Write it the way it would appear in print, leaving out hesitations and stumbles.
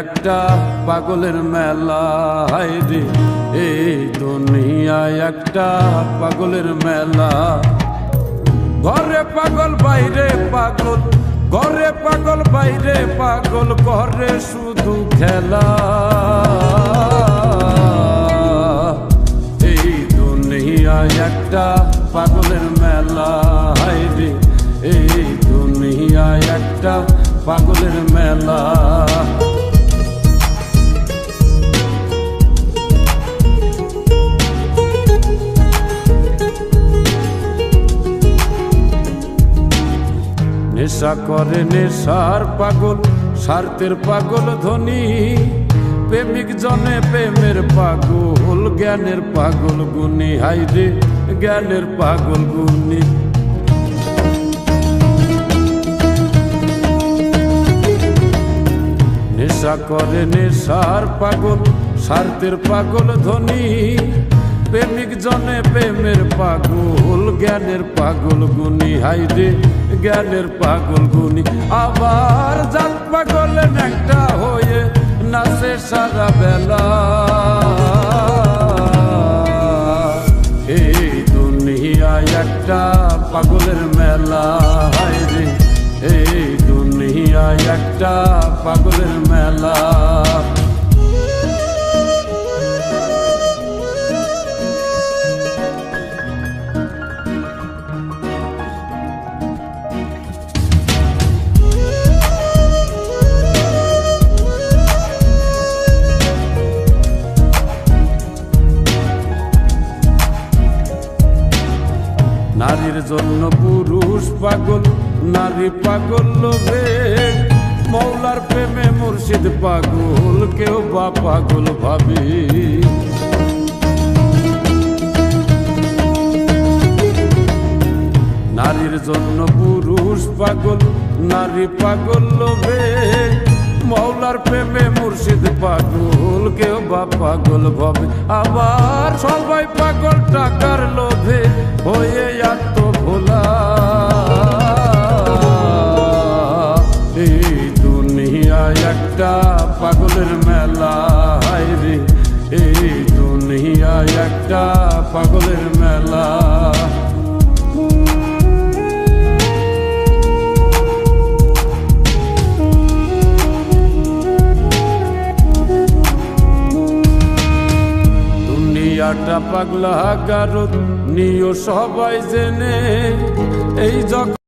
একটা পাগলের মেলা, হায়রে এই দুনিয়ায় একটা পাগলের মেলা। ঘরে পাগল বাইরে পাগল, ঘরে পাগল বাইরে পাগল, ঘরে শুধু খেলা। এই দুনিয়ায় একটা পাগলের মেলা, হায়রে এই দুনিয়ায় একটা পাগলের মেলা। নেশা করে নেশার পাগল, স্বার্থের পাগল ধনী, প্রেমিক জনে প্রেমের পাগল, জ্ঞানের পাগল গুণী, হায়রে জ্ঞানের পাগল গুণী। নেশা করে নেশার পাগল, স্বার্থের পাগল ধনী, প্রেমিক জনে প্রেমের পাগল, জ্ঞানের পাগল গুণী, হায়রে জ্ঞানের পাগল গুণী। আবার জাত পাগল ন্যাংটা হয়ে নাচে সারা বেলা। এই দুনিয়ায় একটা পাগলের মেলা, হায়রে এই দুনিয়ায় একটা পাগলের মেলা। নারীর জন্য পুরুষ পাগল, নারী পাগল লোভে, মৌলার প্রেমে মুর্শিদ পাগল, কেউ বা পাগল ভাবে। নারীর জন্য পুরুষ পাগল, নারী পাগল লোভে, মৌলার প্রেমে মুর্শিদ পাগল, কেউ বা পাগল ভাবে। আবার সবাই পাগল টাকার লোভে হয়ে আত্মভোলা। এই দুনিয়ায় একটা পাগলের মেলা, হায়রে এই দুনিয়ায় একটা পাগলের মেলা। দুনিয়াটা পাগলা গারদ নিও সবাই জেনে, এই জগৎ